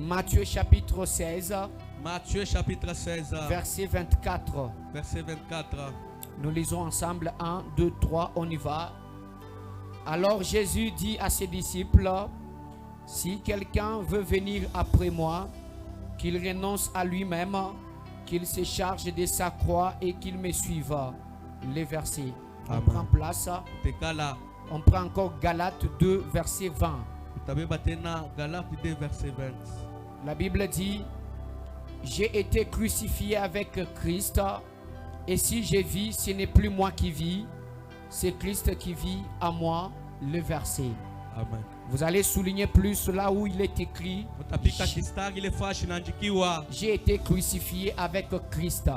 Matthieu chapitre 16. Matthieu chapitre 16. Verset 24. Verset 24. Nous lisons ensemble 1, 2, 3, on y va. Alors Jésus dit à ses disciples, si quelqu'un veut venir après moi, qu'il renonce à lui-même, qu'il se charge de sa croix et qu'il me suive. Les versets. On prend place. On prend encore Galates 2, verset 20. La Bible dit, j'ai été crucifié avec Christ, et si je vis, ce n'est plus moi qui vis, c'est Christ qui vit à moi. Le verset. Amen. Vous allez souligner plus là où il est écrit, j'ai été crucifié avec Christ.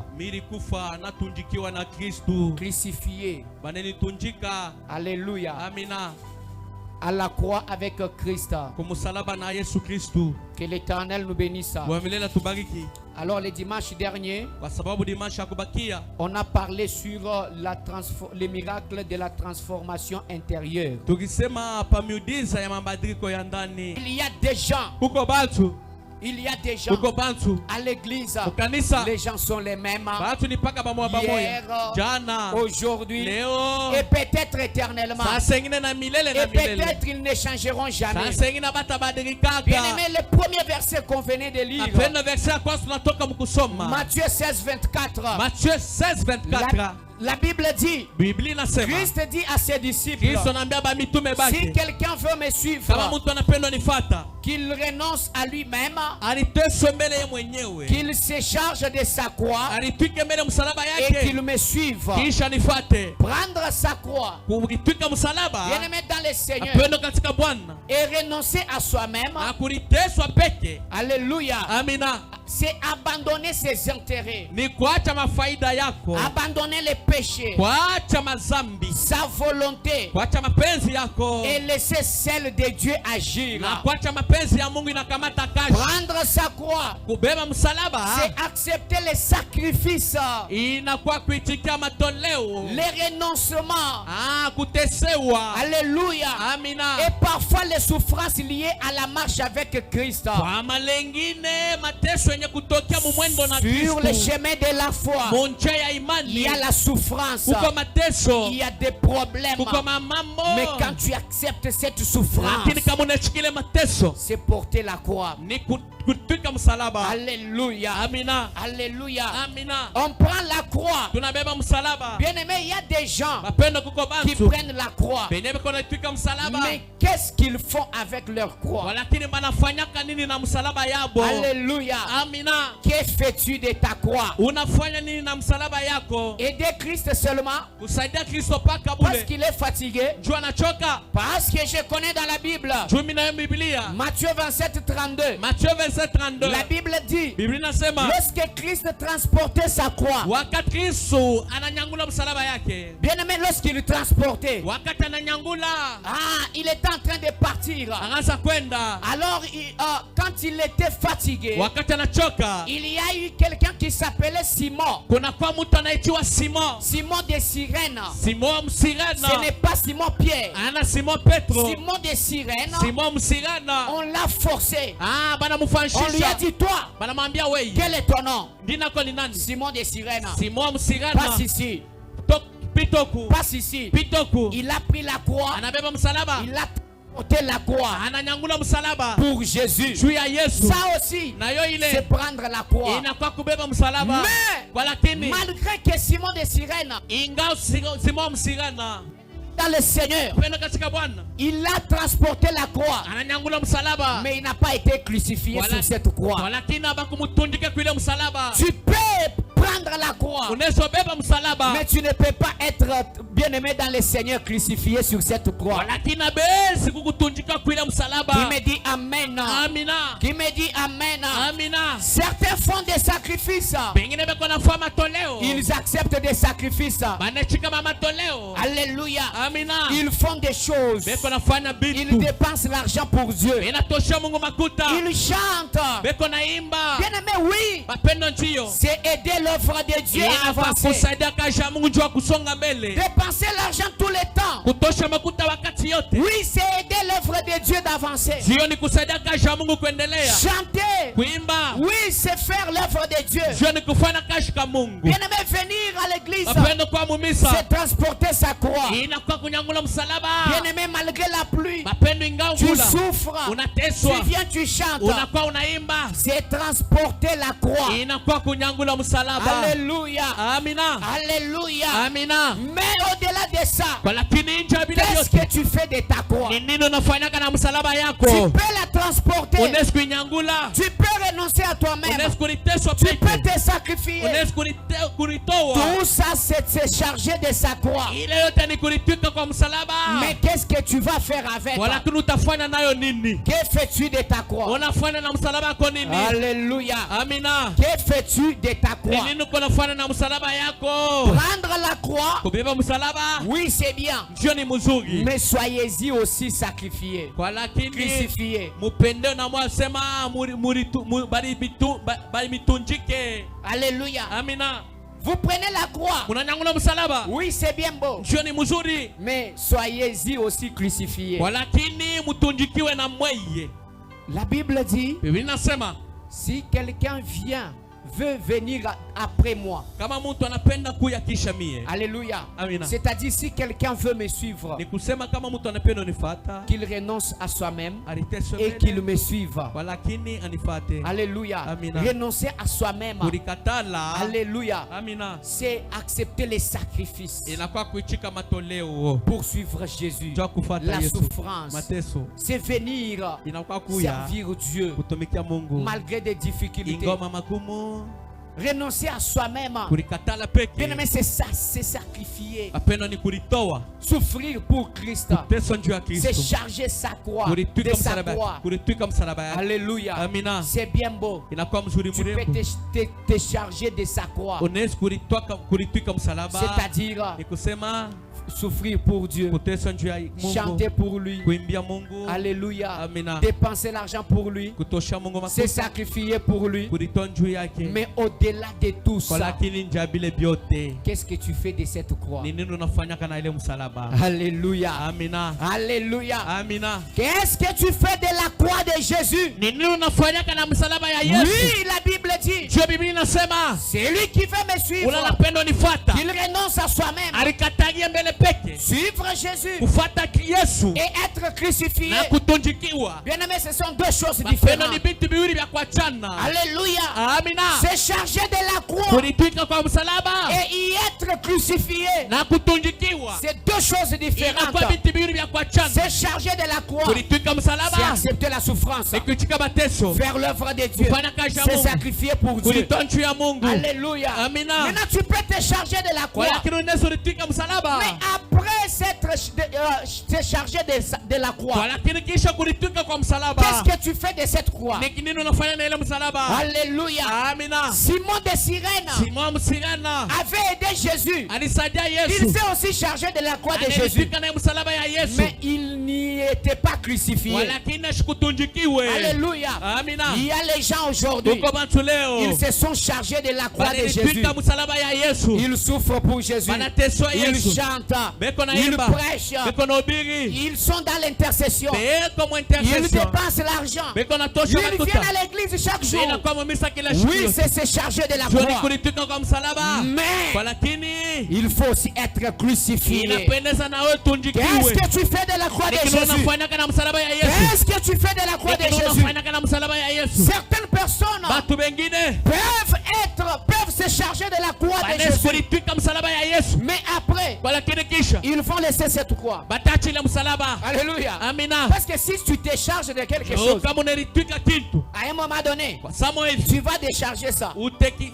Crucifié. Alléluia. Amina. À la croix avec Christ. Que l'Éternel nous bénisse. Alors le dimanche dernier, on a parlé sur les miracles de la transformation intérieure. Il y a des gens. Il y a des gens à l'église, les gens sont les mêmes hier, aujourd'hui et peut-être éternellement. Et peut-être ils ne changeront jamais. Bien aimé, le premier verset qu'on venait de lire, Matthieu 16, 24. Matthieu 16, 24. La Bible dit, Christ dit à ses disciples, si quelqu'un veut me suivre, qu'il renonce à lui-même, qu'il se charge de sa croix et qu'il me suive. Prendre sa croix, bien aimé dans le Seigneur, et renoncer à soi-même. Alléluia. C'est abandonner ses intérêts, abandonner les péchés, sa volonté, et laisser celle de Dieu agir. Prendre sa croix, c'est accepter les sacrifices, les renoncements. Alléluia. Et parfois les souffrances liées à la marche avec Christ. Sur le chemin de la foi, il y a la souffrance, il y a des problèmes. Mais quand tu acceptes cette souffrance, c'est porter la croix. Alléluia. Alléluia. On prend la croix. Bien aimé, il y a des gens qui prennent la croix. Mais qu'est-ce qu'ils font avec leur croix? Alléluia. Que fais-tu de ta croix? Aider Christ seulement parce qu'il est fatigué? Parce que je connais dans la Bible Matthieu 27, 32. La Bible dit, lorsque Christ transportait sa croix, bien aimé, lorsqu'il transportait, il était en train de partir. Alors quand il était fatigué, il y a eu quelqu'un qui s'appelait Simon. Simon de Cyrène. Ce n'est pas Simon Pierre. Simon de Cyrène. On l'a forcé. On lui a dit, toi, quel est ton nom? Simon de Cyrène. Passe ici. Passe ici. Il a pris la croix. Il a porté la croix pour Jésus. Ça aussi, c'est prendre la croix. Mais malgré que Simon de Cyrène, dans le Seigneur, il a transporté la croix, mais il n'a pas été crucifié sur cette croix. Tu peux prendre la croix, mais tu ne peux pas être bien-aimé dans le Seigneur crucifié sur cette croix. Qui me dit Amen? Qui me dit Amen? Certains font des sacrifices, ils acceptent des sacrifices. Alléluia. Ils font des choses, ils dépensent l'argent pour Dieu, ils chantent. Bien aimé, oui, c'est aider l'œuvre de Dieu à avancer. Dépenser l'argent tout le temps, oui, c'est aider l'œuvre de Dieu d'avancer. Chanter, kuimba, oui, c'est faire l'œuvre de Dieu. kufanya kazi ka Mungu. Bien-aimé, venir à l'église, Mapendo kwa mumisa, c'est transporter sa croix. inakuwa kunyangula msalaba. Bien-aimé, malgré la pluie, Mapendo ingawa tu mvula, souffres, unateswa, tu viens, tu chantes, unakuwa unaimba, c'est transporter la croix. inakuwa kunyangula msalaba. Alléluia. Amina. Alléluia. Amina. Mais au-delà de ça, Kwa lakini nje ya bila qu'est-ce yote, que tu fais de ta croix? ni nini unafanyaka na msalaba Tu yako? peux la transporter. Unaweza kuinyangula, Tu peux renoncer à toi-même. unaweza kuliteswa Tu peux peke, te sacrifier. unaweza kulitoa. Tout ça, c'est se charger de sa croix. Ile yote ni kulitwika kwa msalaba. Mais qu'est-ce que tu vas faire avec? Walakini utafanya nayo nini? Que fais-tu de ta croix? Unafanya na msalaba yako nini? Alléluia. Amina. Que fais-tu de ta Ni croix? nini uko nafanya na msalaba yako? Prendre la croix, Kubeba msalaba oui, c'est bien. ndio ni mzuri. Mais soyez-y aussi sacrifiés, Kwa lakini crucifiés. mupende na mwasema bali mitunjike. Alléluia. Amina. Vous prenez la croix. Unanyangula msalaba. Oui, c'est bien beau. Ndio ni mzuri. Mais soyez-y aussi crucifiés. Kwa lakini mutunjikiwe na mweye. La Bible dit, Biblia inasema si quelqu'un veut venir après moi. kama mtu anapenda kuya kisha mie. Alléluia. Amina. C'est-à-dire si quelqu'un veut me suivre, Ni kusema kama mtu anapenda unifuata, qu'il renonce à soi-même aliteswe et mbele, qu'il me suive. walakini anifate. Alléluia. Amina. Renoncer à soi-même. Kulikatala. Alléluia. Amina. C'est accepter les sacrifices Inakuwa kuichika matoleo. pour suivre Jésus. Njoo kufuata La Yesu. souffrance. Mateso. C'est venir Inakuwa kuya servir Dieu kutumikia Mungu. malgré des difficultés. Ingoma magumu. Renoncer à soi-même. Kulikatala peke. Bien aimé, c'est ça, c'est sacrifier. Apendo ni kulitoa. Souffrir pour Christ. Kuteswa njuu ya C'est Kristo. charger sa croix. Kulitwika De sa msalaba. croix. Kulitwika msalaba yake. Alléluia. Amina. C'est bien beau. Inakuwa mzuri Tu peux mrembo. te charger de sa croix. Unaweza kulitwika msalaba. C'est-à-dire Ni kusema souffrir pour Dieu. kuteswa njuu ya Mungu. Chanter pour lui. Kuimbia Mungu. Alléluia. Amina. Dépenser l'argent pour lui. Kutosha Mungu Se makuta. sacrifier pour lui. Kulitoa njuu yake. Mais au-delà de tout ça, Lakini nje ya bile vyote, qu'est-ce que tu fais de cette croix? ni nini unafanyaka na ile msalaba? Alléluia. Amina. Alléluia. Amina. Qu'est-ce que tu fais de la croix de Jésus? Ni nini unafanyaka na msalaba ya Yesu? Oui, la Bible dit, Ndio Biblia inasema, c'est lui qui veut me suivre. unapenda unifuata. Il renonce à soi-même. Alikatalia mbele peke. Suivre Jésus Kufuata Yesu et être crucifié. na kutunjikiwa. Bien aimé, ce sont deux choses Mapendo différentes. ni vitu viwili vya kuachana. Alléluia. Amina. C'est charger de la croix Kulitwika kwa msalaba et y être crucifié. na kutunjikiwa. C'est deux choses différentes. Inakuwa vitu viwili vya kuachana. C'est charger de la croix. Kulitwika C'est msalaba accepter la souffrance. ni kuchika mateso. Faire l'œuvre de Dieu. Kufanya kazi ya C'est Mungu. sacrifier pour Dieu. Kulitoa njuu ya Mungu. Alléluia. Amina. Maintenant, tu peux te charger de la croix. Lakini unaweza ulitwika msalaba. Mais après s'être chargé de la croix, Lakini kisha kulitwika kwa msalaba. qu'est-ce que tu fais de cette croix? Ni nini unafanya na ile msalaba? Alléluia. Amina. Simon de Cyrène Simon Msirana avait aidé Jésus. alisaidia Il Yesu. s'est aussi chargé de la croix de Jésus. Analitwika na msalaba ya Yesu. Mais il n'y était pas crucifié. Lakini ashikutunjikiwe. Alléluia. Amina. Il y a les gens aujourd'hui, Uko bantu leo. ils se sont chargés de la croix de Jésus. Banalitwika msalaba ya Yesu. Ils souffrent pour Jésus. Banateswa Ils Yesu. chantent. Beko na Ils imba. prêchent. Beko na ubiri. Ils sont dans l'intercession. Beko mo Ils intercession. dépensent l'argent. Beko na Ils tosha viennent matuta. à l'église chaque jour. Bila kwa mumisa kila siku. Oui, c'est se charger de la Joni croix. kulitwika kwa msalaba. Mais Lakini il faut aussi être crucifié. inapendeza na wewe tunjikiwe. Qu'est-ce que tu fais de la croix de Lakini Jésus? unafanyaka na msalaba ya Yesu. Qu'est-ce que tu fais de la croix de Lakini Jésus? unafanyaka na msalaba ya Yesu. Certaines personnes Batu bengine peuvent se charger de la croix de banaweza Jésus. kulitwika msalaba ya Yesu. Mais après, Lakini kisha ils vont laisser cette croix. batachi ile msalaba. Alléluia. Amina. Parce que si tu te charges de quelque chose, Kama unalitwika kitu à un moment donné, kwa Samuel tu vas décharger ça.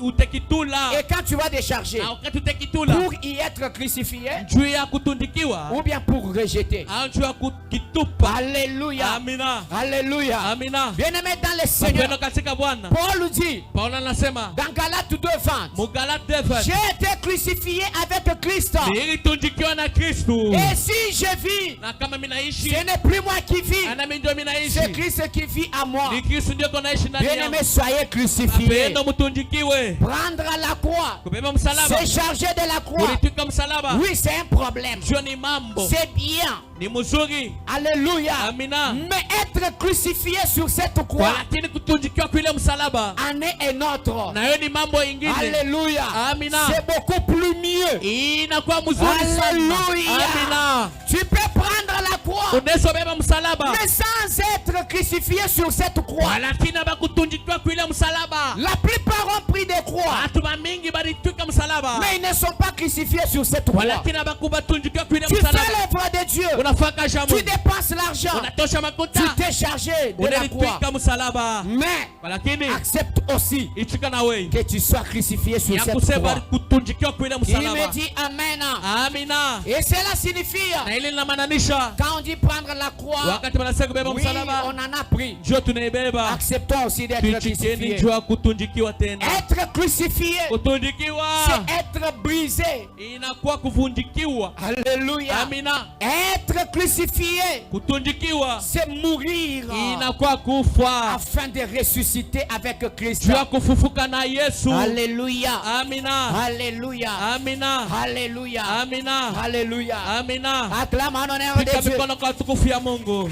utekitula. Et quand tu vas décharger, Na wakati utekitula pour y être crucifié, juu ya kutundikiwa ou bien pour rejeter. au juu ya kukitupa. Alléluia. Amina. Alléluia. Amina. Bien-aimé dans le Seigneur, Mapendo katika Bwana. Paul dit Paulo anasema dans Galates 2:20, Mugalate 2:20, j'ai été crucifié avec Christ. nilitundikiwa na Kristo. Et si je vis, Na kama mimi naishi, ce n'est plus moi qui vis, ana mimi ndio mimi c'est naishi. Christ qui vit à moi. Ni Kristo ndio konaishi ndani yangu. Bien-aimé, soyez crucifiés. Mapendo mtundikiwe. Prendre la croix, Kubeba msalaba. se charger de la croix. Kulitwika msalaba. Oui, c'est un problème. Sio ni mambo. C'est bien. ni mzuri. Alléluia. Amina. Mais être crucifié sur cette croix Lakini kutunjikiwa kwa ile msalaba en est un autre. na hiyo ni mambo ingine. Alléluia. Amina. C'est beaucoup plus mieux. Inakuwa mzuri sana. Alléluia. Amina. Tu peux prendre la croix Unaweza beba msalaba mais sans être crucifié sur cette croix. lakini abakutunjikiwa kwa ile msalaba. La plupart ont pris des croix Watu mingi balitwika msalaba mais ils ne sont pas crucifiés sur cette croix. lakini abakubatunjikiwa kwa ile Tu fais msalaba. l'œuvre de Dieu. Unafaka jamu. Tu dépenses l'argent. Unatosha makuta. Tu t'es chargé de la croix. Unalitwika msalaba. Mais Lakini accepte aussi ichika na wewe que tu sois crucifié sur ya cette kusema croix. kutunjikiwa kwa ile Il msalaba. me dit Amen. Amina. Et cela signifie, Na ile linamaanisha quand on dit prendre la croix, wakati wanasema kubeba oui, msalaba on en a pris. njoo tunaibeba. Acceptons aussi d'être Tuitikeni crucifié. njoo kutunjikiwa tena. Être crucifié, Kutunjikiwa c'est être brisé. inakuwa kuvunjikiwa. Alléluia. Amina. Être crucifié, Kutunjikiwa c'est mourir inakuwa kufa afin de ressusciter avec Christ. juu ya kufufuka na Yesu. Alléluia. Amina. Alléluia. Amina. Alléluia. Amina. Alléluia. Amina. Acclame en honneur de Pika Dieu. mikono kwa tukufu ya Mungu.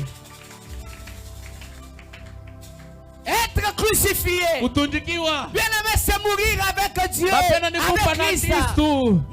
Être crucifié, Kutunjikiwa bien aimé, c'est mourir avec Dieu, mapendo ni kufa avec na Christ. Kristu. Mourir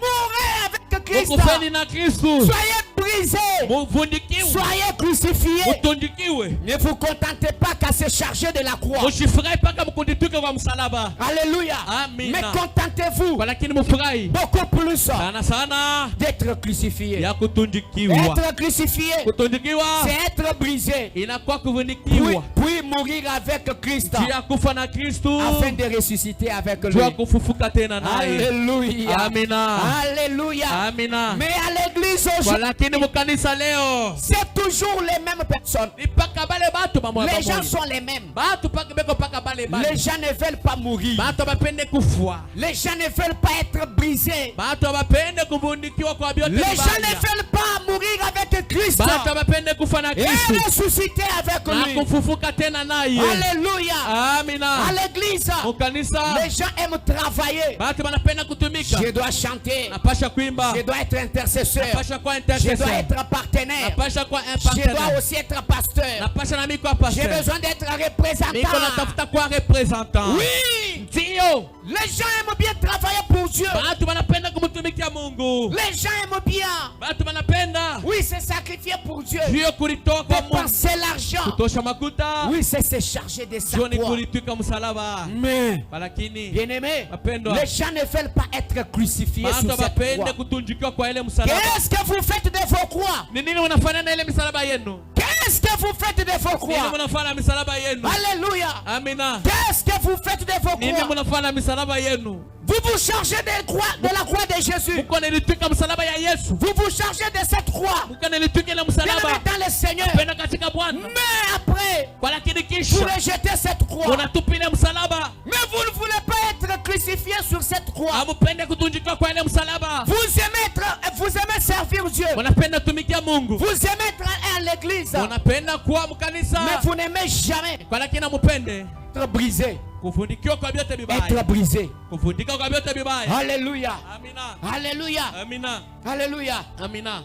avec Christ. Ukufeni na Kristu. Soyez brisés. Muvundikiwe. Soyez crucifiés. Mutunjikiwe. Ne vous contentez pas qu'à se charger de la croix. Musifurahi paka mkundituke kwa msalaba. Alléluia. Amina. Mais contentez-vous Kwa lakini mufurahi beaucoup plus sana sana d'être crucifié. ya kutunjikiwa. Être crucifié, Kutunjikiwa c'est être brisé. inakuwa Puis, kuvundikiwa. puis mourir avec Christ Juu ya kufa na Kristu. afin de ressusciter avec Juu ya lui. kufufuka tena naye. Alléluia. Amina. Alléluia. Amina. Mais à l'église Kwa aujourd'hui, lakini mukanisa leo c'est toujours les mêmes personnes. ni paka bale batu bamoya Les gens bamoya. sont les mêmes. Batu paka beko paka bale bale. Les gens ne veulent pas mourir. Batu bapende kufwa. Les gens ne veulent pas être brisés. Batu bapende kuvundikiwa kwa vyote Les gens ne vibaya. veulent pas mourir avec Christ Batu bapende kufa na et Kristu ressusciter avec na lui. kufufuka tena naye. Alléluia. Amina. À l'église, Mukanisa les gens aiment travailler. batu banapenda kutumika. Je dois chanter. Napasha kuimba. Je dois être intercesseur. Napasha kuwa Je dois intercessor. être partenaire. Napasha kuwa Je dois partenaire. aussi être pasteur. Napasha na miko J'ai pasteur. besoin d'être Miko représentant. natafuta kuwa representant. Oui. Ndio. Les gens aiment bien travailler pour Dieu. Batu banapenda kumtumikia Mungu. Les gens aiment bien. Batu banapenda Oui, c'est sacrifier pour Dieu. juu ya kulitoa kwa Mungu. Dépenser l'argent. Kutosha makuta. Oui, c'est se charger de sa Juu ni croix. kulitwika msalaba. Mais, Lakini bien-aimés, mapendwa, les gens ne veulent pas être crucifiés sur batu cette bapende croix. kutunjikiwa kwa ile msalaba. Qu'est-ce que vous faites de vos croix? Ni nini mnafanya na ile misalaba yenu? Qu'est-ce que vous faites de vos Nini croix? mnafanya na misalaba yenu? Alléluia. Amina. Qu'est-ce que vous faites de vos Nini croix? mnafanya na misalaba yenu? Vous vous chargez de la croix de Jésus. Muko nilitwika msalaba ya Yesu. Vous vous chargez de cette croix. Muko nilitwika ile Bien msalaba. dans le Seigneur. Penda katika Bwana. Mais après, Kwa lakini vous kisha rejetez cette croix. unatupile msalaba. Mais vous ne voulez pas être crucifié sur cette croix. Amupende kutunjikiwa kwa ile msalaba. Vous aimez servir Dieu. Unapenda tumikia Mungu. Vous aimez être à l'église. Unapenda kuwa mkanisa. Mais vous n'aimez jamais Kwa lakini amupende être brisé. kufundikiwa kwa vyote vibaya. Être brisé. Kufundika kwa vyote vibaya. Alléluia. Amina. Alléluia. Amina. Alléluia. Amina.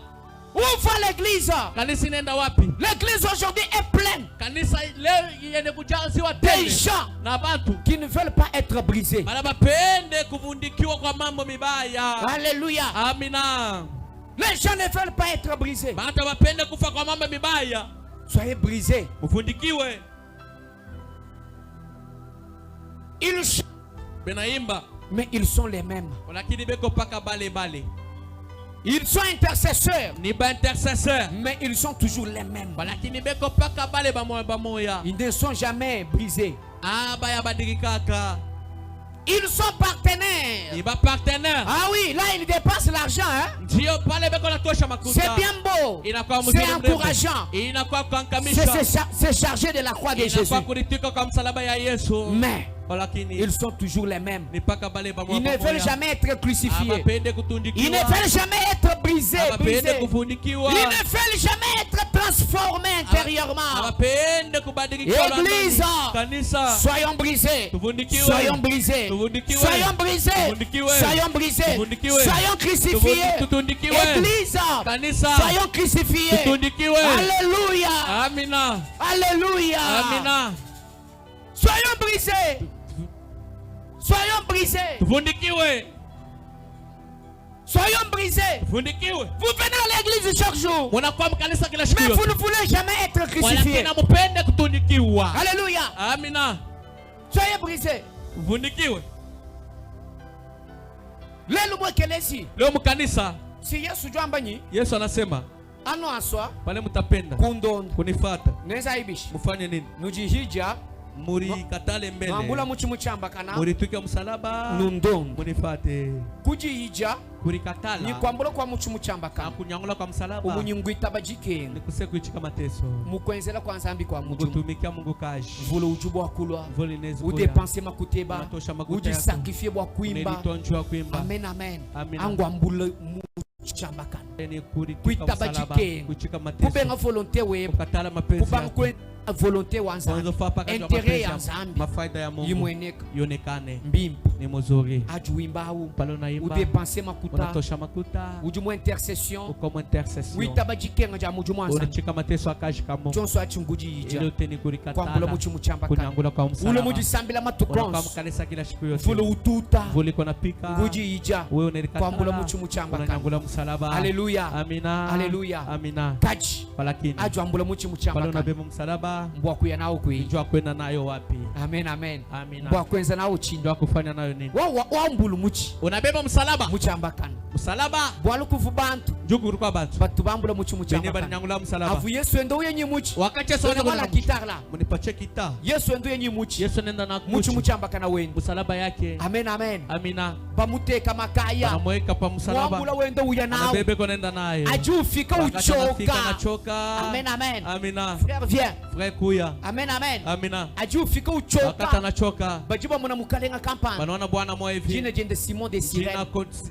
Où va l'église? Kanisa inaenda wapi? L'église aujourd'hui est pleine Kanisa leo yenye kujaziwa des tele gens na batu qui ne veulent pas être brisés. bana bapende kuvundikiwa kwa mambo mibaya. Alléluia. Amina. Les gens ne veulent pas être brisés. Batu bapende kufa kwa mambo mibaya. Soyez brisés. Ufundikiwe. Ils Benaimba. mais ils sont les mêmes. Lakini beko paka bale bale. Ils sont intercesseurs, Ni ba intercesseur. mais ils sont toujours les mêmes. Lakini beko paka bale bamoya bamoya. Ils ne sont jamais brisés. Ah baya badirikaka. Ils sont partenaires. Iba partenaire. Ah oui, là ils dépensent l'argent. Hein? Ndio pale beko natosha makuta. C'est bien beau. Inakuwa C'est mzuri mrefu. encourageant. Inakuwa kuankamisha. C'est se charger de la croix de Jésus. Inakuwa kulitwika kwa msalaba ya Yesu. Mais Ils sont toujours les mêmes. Ils ne veulent jamais être crucifiés. Ils ne veulent jamais être brisés. Ils ne veulent jamais être transformés intérieurement. Église, soyons brisés. Soyons brisés. Soyons brisés. Soyons brisés. Soyons crucifiés. Église, soyons crucifiés. Alléluia. Amina. Alléluia. Amina. Soyons brisés. Soyons brisés. Soyons brisés. Vous venez à l'église chaque jour. Mais vous ne voulez jamais être crucifiés. Alléluia. Amina. Soyez brisés. Lelo mwekelezi. Leo mkanisa. Si Yesu jamba nyi. Yesu anasema. Ano aswa. Pale mtapenda. Kundondo. Kunifata. Neza ibishi. Mfanye nini? Nujihija. Muri katale mbele. Mwambula muchamba kana. Muri tuke msalaba. Nundondo. Munifate. Kujihija. Kurikatala. Ni kwambula kwa muchamba kana. Akunyangula kwa msalaba. Umunyingwita bajikenga. Nikuse kuichika mateso. Mukwenzela kwa nzambi kwa mujumu. Mutumikia Mungu kaji. Volo ujubu wa kulwa. Volo nezi kuya. Udepanse makuteba. Uji sakrifie bwa kuimba. Amen amen. Angwambula muchamba kana. Kuita bajikenga. Kubenga volonté web. Kukatala mapenzi. Kubangwe volonté wa nzambi. Intérêt ya nzambi. Mafaida ya Mungu. Yimweneka. Yonekane. Mbimbi. Ni muzuri. Ajuimba u. Palona imba. Udepanse makuta. Unatosha makuta. Ujumu intercession. Ukomo intercession. Uitabajikenga ja mujumu nzambi. Unachika mateso akaji kamo. Jonso achunguji ija. Ile uteni kurikatala. Kwambula muchumu chamba kana. Kunyangula kwa msalaba. Ule mujisambila matukonso. Unakama kanisa kila siku yote. Vule ututa. Vule kona pika. Nguji ija. Wewe unerikatala. Kwambula muchumu chamba kana. Unanyangula msalaba. Haleluya. Amina. Haleluya. Amina. Kaji. Walakini. Ajuambula muchumu chamba kana. Pale unabeba msalaba. Mbwa kuya nao kui. Njua kwenda nayo wapi? Amen amen. Amina. Mbwa kwenza nao chini. Njua kufanya nayo nini? Wa mbulu muchi. Unabeba msalaba. Muchamba kana. Msalaba. Bwa lukufu bantu. Juku kwa bantu. Batu bambula muchumu chamba kana. Nyangula msalaba. Avu Yesu endo yenye muchi. Wakati Yesu ndo wala kitarla. Munipache kita. Yesu endo yenye muchi. Yesu nenda na muchumu chamba kana wenu. Msalaba yake. Amen amen. Amina. Bamuteka makaya. Anamweka pa msalaba. Wambula wendo uya nao. Bebe konenda nayo. Ajufika uchoka. Anachoka. Amen amen. Amina. Frère viens. Frère kuya. Amen amen. Amina. Ajufika uchoka. Wakati anachoka. Bajiba muna mukalenga kampani. Banaona bwana mwa hivi. Jina jende Simon de Sirène.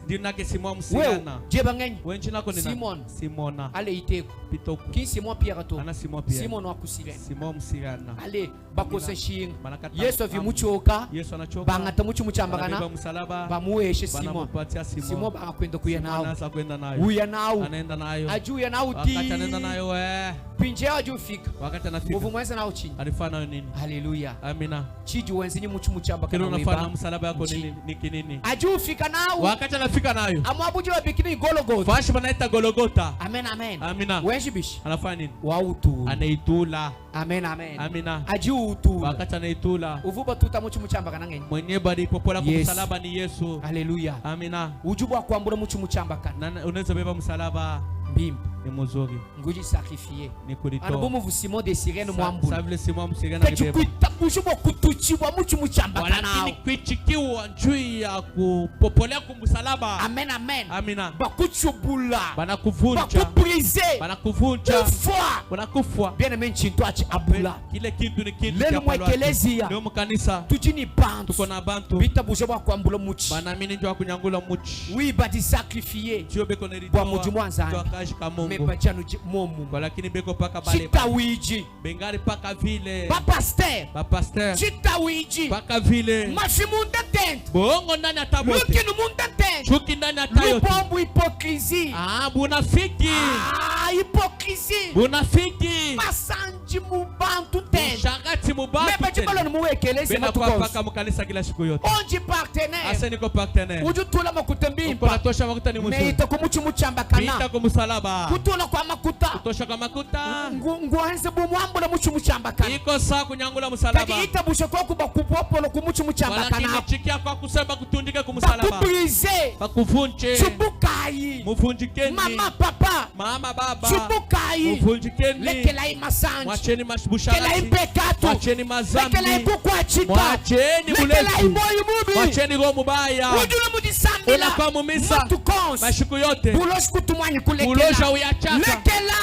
Jina ke Simon Msirana. Jeba ngenyi. Wewe jina ko ni Simon. Simona. Ale iteko. Pitoko. Ki Simon Pierre to. Ana Simon Pierre. Simon wa kusirena. Simon Msirana. Ale bakose shinga. Yesu avimuchoka. Yesu anachoka. Bangata muchumuchamba kana. Beba msalaba. Bamuheshe Simon. Banampatia Simon. Simon bakakwenda kuya nawo. Anaanza kwenda nayo. Uya nawo. Anaenda nayo. Ajuya nawo ti. Wakati anaenda nayo pinje ajufika. Wakati anafika. Nguvu mwenza nawo chini. Alifanya nini? Haleluya. Amina. Chiji wenzinyi muchumuchamba kana. Kile unafanya msalaba yako ni kinini? Ajufika nawo. Wakati anafika nayo. Amwabuji wa bikini Golgotha. Fashi banaita Golgotha. Amen amen. Amina. Wenshi bishi. Anafanya nini? Wautu. Anaitula. Amen amen. Amina. Ajiutu. Wakati anaitula. Uvuba tuta muchumuchamba kana ngenyi. Mwenye bali popola kwa msalaba ni Yesu. Haleluya. Amina. Ujubu wa kuambura muchumuchamba kana. Unaweza beba msalaba. Mbimbi. Ni mzuri. Nguji sacrifier. Ni kulitoa. Anabomu vu Simon de Sirène mwambu. Savile Simon Msirana alibeba. Kuita kushubo kutuchiwa muchumuchamba kana. Lakini kwichikiwa njui ya kupopolea kumsalaba. Amen amen. Amina. Bakuchubula. Banakuvunja. Bakupurize. Banakuvunja. Kufwa. Banakufwa. Bien aimé chinto achi abula. Kile kintu ni kintu cha mwekelezia. Leo mkanisa. Tujini bantu. Tuko na bantu. Bita buje bwa kwambula muchi. Banamini njoo kunyangula muchi. Oui badi sacrifier. Tio beko neritoa. Bwa muju mwanza. Tuakaji kamongo. Mebachanu momu. Kwa lakini beko paka bale. Chitawiji. Bengari paka vile. Ba pasteur. Ba pasteur. Chitawiji. Paka vile. Mashimunda tent. Bongo ndani ya tabote. Luki numunda tent. Chuki ndani ya tayote. Lupombu hypocrisie. Bunafiki. Hypocrisie. Bunafiki. Masanji mubantu tent. Shakati mubantu tent. Mebaji balo numuwekeleze matukonso. Bena paka mkanisa kila siku yote. Onji partenaire. Asa niko partenaire. Ujutula makutembimpa. Uko natosha makuta ni mzuri. Meita kumuchumuchamba kana. Meita kumusalaba. Kutula kwa makuta. Kutosha kwa makuta. Nguanze bumwambula muchumuchamba kana. Iko saa kunyangula msalaba. Kaki ita bushe kwa kubakupopolo kumuchumuchamba kana. Wala kinichikia kwa kusema kutundike kumsalaba. Bakupurize. Bakuvunche. Chubukai. Muvunjikeni. Mama papa. Mama baba. Chubukai. Muvunjikeni. Lekela imasanji. Mwacheni masbushara. Lekela impekatu. Mwacheni mazambi. Lekela ipukwachika. Mwacheni mulezi. Lekela imoyi mubi. Mwacheni roho mubaya. Ujule mudisambila. Ula kwa mumisa. Matukonsi. Mashuku yote. Buloshi kutumwanyi kulekela. Bulosha uyachaka. Lekela.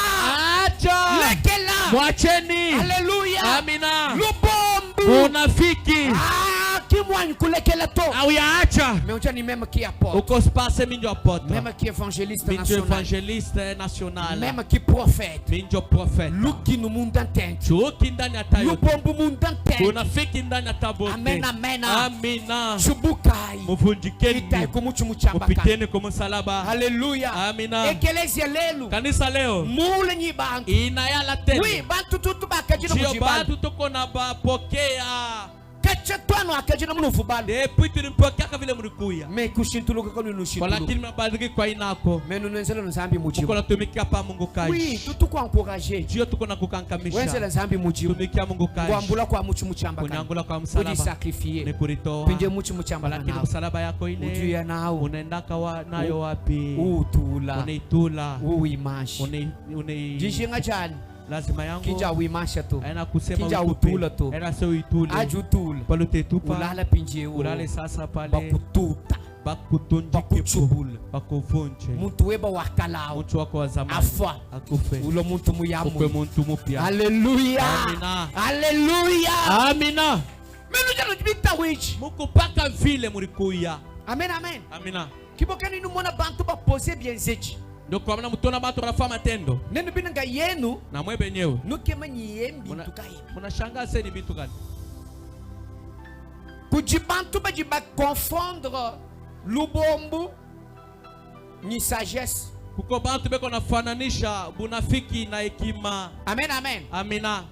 Acha. Lekela. Mwacheni. Haleluya. Amina. Lubombu. Unafiki. au yaacha mais on ni même qui apporte, uko space minjo apporte, même qui évangéliste national, évangéliste national, même qui prophète, minjo prophète, luki no mundo entende, chuki ndani ya tayo, lubombo mundo entende, unafiki ndani ya tabote. Amen, amen, amina, chubukai muvunjikeni, itai kumuchu muchamba, mupiteni kwa msalaba, haleluya, amina. Ekelezia lelu, kanisa leo mule nyi bantu inayala tena, oui bantu tutu bakajina mujibali, mujibali, tuko na bapokea kachetwano akajina munufubali, depuis tulimpokea kama vile mlikuya, me kushintuluka kwa nushintuluka, lakini mabadiliki kwa inako, me nunenzela nzambi mujibu, uko natumikia pa Mungu kaji, oui tutu kwa encourager, jio tuko na kukankamisha, wenzela nzambi mujibu, tumikia Mungu kaji, kuambula kwa muchu muchamba, kunyangula kwa msalaba, kujisakrifie, ni kulitoa, pinje muchu muchamba, lakini msalaba yako ile ujuya nao, unaendaka nayo wapi, utula, unaitula, uimashi, jishinga chani, lazima yangu kinja uimasha tu, aina kusema kinja utula tu, aina sio uitule, ajutula, pale utetupa, ulala pinje ulale sasa pale, bakututa, bakutunjike, bakuvunje, muntu weba wakalao, muntu wako wa zamani afa, akufe, ulo muntu muyamu, ukwe muntu mupya. Haleluya, amina, haleluya, amina. menu jalo jibita wichi, mukupaka vile mulikuya. amen, amen, amina. kibokeni numona bantu ba poser bien zechi, ndio kwa maana mtona bantu wanafanya matendo nenu binanga yenu na mwe benyewe nukema nyiyembi tukai, mnashangaa sasa ni vitu gani kujibantu bajiba confondre lubombu ni sagesse, kuko bantu beko nafananisha bunafiki na hekima. amen, amen, amina.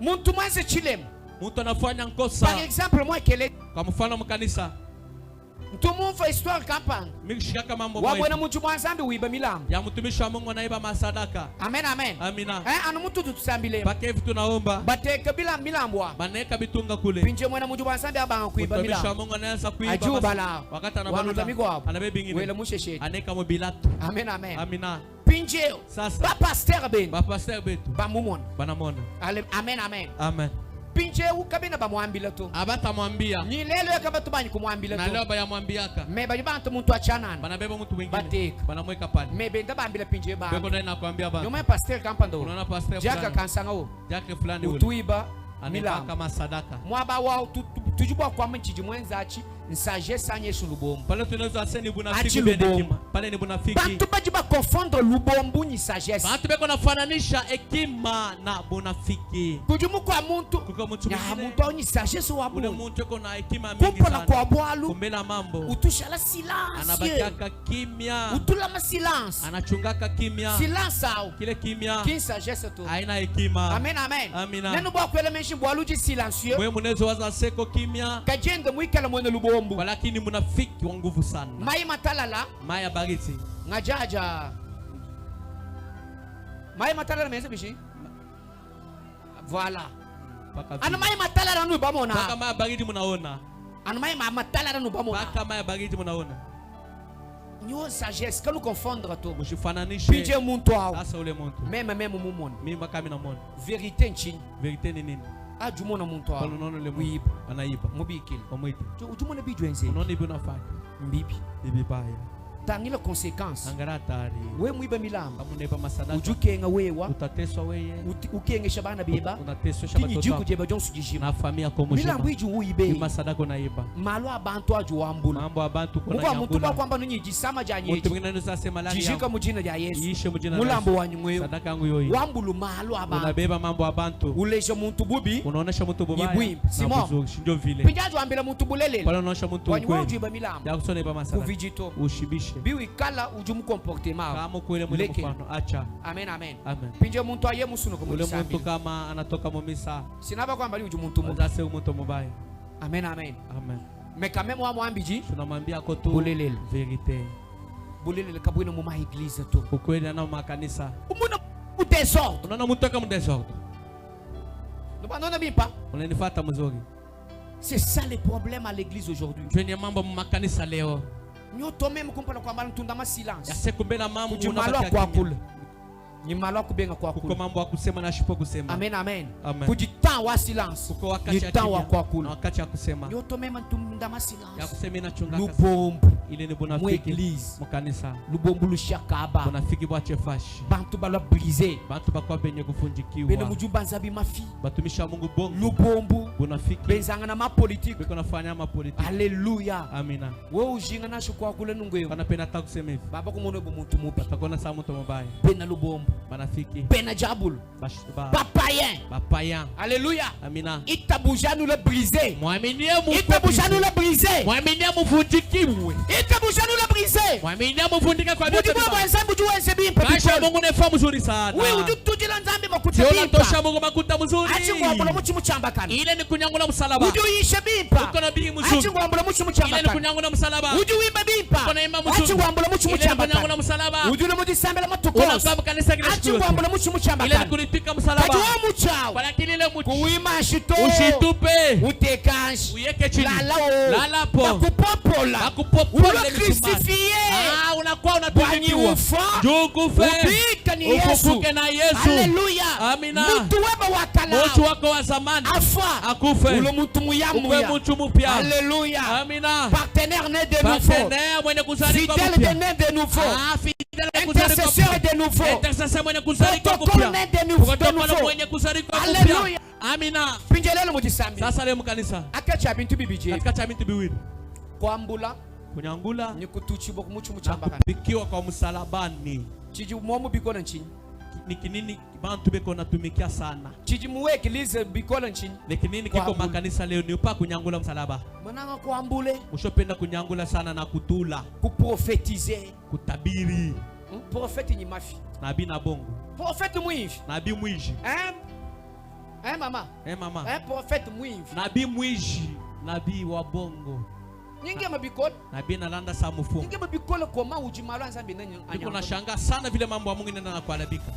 muntu mwenze chilemu, muntu anafanya nkosa, par exemple moi kele, kwa mfano mkanisa mtumumfa histoire kampanga mishika mambo moja wabona muntu mwanzambi uiba milambo ya mtumishi wa Mungu anaiba masadaka. amen, amen, amina. anu muntu tutusambile pake hivi tunaomba bateka bila milambo baneka bitunga kule pinje mwana muntu mwanzambi abanga kuiba milambo, mtumishi wa Mungu anaanza kuiba ajubala wakati anabana anabebi ngine wela mushesheti, aneka mobilatu. amen, amen, amina. pinje sasa ba pasteur ben, ba pasteur betu ba mumona banamona, amen, amen, amen. pinje ukabina bamwambila tu, abatamwambia ni lelo yakabatu banyi kumwambila tu, na leo bayamwambiaka me bajibantu muntu achanana, banabeba mtu mwingine bateka, banamweka pale, me benda bambila pinje ba beko ndani nakwambia bana, nyuma pasteur kampando, unaona pasteur jaka kansanga wo jake fulani ule utuiba milamba kama sadaka, mwaba wao tujibwa kwa mchiji mwenzachi nsagesse anyesha lubombo, pale tunaweza seni bunafiki bedekima, pale ni bunafiki, bantu bajiba confondre lubombo ni sagesse, bantu beko nafananisha hekima na bunafiki, kujumu kwa muntu kuko mtu ya mwingine muntu ni sagesse wa ule bungu, muntu yuko na hekima mingi kumpola sana, kwa bwalu kumbela mambo utushala silence, anabakiaka kimya, utula ma silence, anachungaka kimya, silence au kile kimya kin sagesse tu, haina hekima. amen, amen, amina. neno bwa kwele menshi bwalu ji silencieux, mwe munezo waza seko kimya kajende mwikala mwene lubombo, lakini munafiki wa nguvu sana, mai matalala maya bariti ngajaja mai matalala menze bishi, voilà, anu mai matalala nu bamona, paka maya bariti munaona, anu mai matalala nu bamona, paka maya bariti munaona, nyo sagesse kalu confondre to mushifananishe pinje muntu au sasa ule muntu même mumona, mimi mpaka mimi namuona vérité nchini, verite ni nini, ajumona muntu au unaona ule wiba anaiba mubikile omwite, ujumona bijwenze unaona ibi unafanya mbibi bibi baya, tangile conséquence, angara hatari, we mwiba milamba kamuneba masadaka, ujukenga wewa utateswa weye, ukengesha bana beba, unateswa kinyi batoto jiku jeba jonsu jijima, na familia kwa mshima, milambo iju uibe masadaka unaiba, malo abantu aju wambula, mambo abantu kuna muko muntu nyangula, kwa kwamba nunyi jisama janyeji, mtu mwingine anaweza sema la jishika mujina ya Yesu, iishe mujina la mulambo wanyu mweyo, sadaka yangu yoyi, wambulu malo abantu, unabeba mambo abantu, ulesha muntu bubi, unaonesha mtu bubaya, Nyibwi, Simon, ndio vile, pinjajo ambela muntu bulele, pale unaonesha mtu wanyu kweli, waju iba milambo, ya kusona iba masadaka, kuvijito, ushibishe, biwi kala ujumu comportement, kama kweli mwele mfano, acha, amen, amen, amen, pinje muntu aye musuno ule kumulisambi, mtu kama anatoka mumisa, sinaba kwamba ni ujumu muntu mu, sasa mtu mubaya, amen, amen, amen, mais quand même wa mwambiji, tunamwambia ko tu bulelele, verite, bulelele kabwino mu maéglise to, ukweli na makanisa, umuna udesordre, unaona mtu kama mdesordre, nobandona bipa, unanifuata mzuri, c'est ça le problème à l'église aujourd'hui, jweni mambo makanisa leo, nyoto même kumpala kwamba ntunda ma silence, yasekumbela mambo unabaki kwa kula, ni malo kubenga kwa kuko kula, mambo akusema na shipo kusema, amen, amen, amen, kujitambo temps wa silence. Ni temps wa kwa kula. Wakati ya kusema. Yoto mema ndama silence. Ya kusema inachunga. Lubombo. Ile ni bona fiki. Église. Mukanisa. Lubombo lushakaba. Bona fiki bwa chefashi. Bantu bala briser. Bantu bakwa benye kufundikiwa. Bene mujumba nzabi mafi. Batumisha Mungu bongo. Lubombo. Bona fiki. Benzanga na ma politique. Biko nafanya ma politique. Hallelujah. Amina. Wewe ujinga na shukwa kule nungeyo. Bana pena takusema hivi. Baba kumono bumuntu mupi. Batakona sa mtu mubaya. Bena lubombo. Bana fiki. Bena jabul. Papayen. Papayen. Alléluia. Amina. Itabuja nous le briser. Mwaminie mu. Itabuja nous le briser. Mwaminie mufundikiwe. Itabuja nous le briser. Mwaminie mufundika kwa vyote. Mungu mwenza mjua nsebi mpe. Maisha Mungu ne fa mzuri sana. Oui, utujila nzambi makuta bimpa. Yola tosha Mungu makuta mzuri. Achi ngwambula muchi muchamba kana. Ile ni kunyangula msalaba. Uju yishe bimpa. Uko na bii mzuri. Achi ngwambula muchi muchamba kana. Ile ni kunyangula msalaba. Uju wimba bimpa. Uko na imba mzuri. Achi ngwambula muchi muchamba kana. Ile ni kunyangula msalaba. Uju muchi sambela matukos. Unakaba kanisa kile achi ngwambula muchi muchamba kana. Ile ni kulipika msalaba. Kajua muchao. Kwa lakini ile muchi. Kuwima shito. Ushitupe. Utekanshi. Uyeke chini. Lala po. Bakupopola. Ulo crucifié. Unakuwa unatumikiwa. Jukufe. Upika ni Yesu. Ufufuke na Yesu. Hallelujah. Amina. Mtu wema wakala. Mtu wako wa zamani. Afa. Akufe. Ulo mtu muyamu ya. Uwe mtu mpya. Hallelujah. Amina. Partenaire né de nouveau. Partenaire mwenye kuzalika mpya. Fidèle né de nouveau. Fidèle intercesseur de nouveau. Intercesseur mwenye kuzalika mpya. Protocole né de nouveau. Mwenye kuzalika mpya. Hallelujah. Amina. Pinjelelo mujisambi. Sasa leo mkanisa. Akacha bintu bibije. Akacha bintu biwili. Kwambula. Kunyangula. Ni kutuchibo kumuchu muchamba kana. Bikiwa kwa msalabani. Chiji muomu bikola nchini. Ni kinini bantu beko natumikia sana. Chiji muwe ekilize bikola nchini. Ni kinini kiko makanisa leo ni upa kunyangula msalaba. Mwananga kuambule. Ushopenda kunyangula sana na kutula. Kuprofetize. Kutabiri. Profeti ni mafi. Nabii na bongo. Profeti mwivi. Nabii mwivi. Mama. Mama. Profeti mwivi. Nabii mwivi. Nabii wa bongo. Nyingi mabikola. Nabii nalanda sa mufungo. Nyingi mabikola kwa ujimalo nzambi nanya. Niko nashanga sana vile mambo ya Mungu nenda na kuharibika.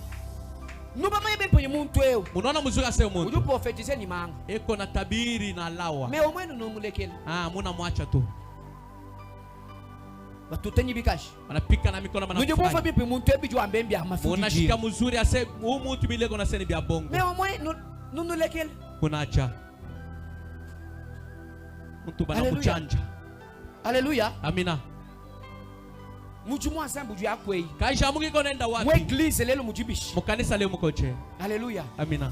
Nuba maye benye muntu eo. Unaona mzuri asema muntu. Uju profetize ni manga. Eko na tabiri na lawa. Me omwenu no mulekele. Muna mwacha tu. Batutenyi bikashi. Anapika na mikono manafanya. Ndio mfa bipi muntu ebiju ambembi amafuji. Unashika mzuri ase muntu bileko na seni bya bongo. Me omwenu no lekele. Kunacha. Mtu bana kuchanja. Hallelujah. Amina. Mujumu asambu ju yakwei. Kaisha Mungu iko nenda wapi? Mu église lelo mujibishi. Mukanisa leo mukoche. Hallelujah. Amina.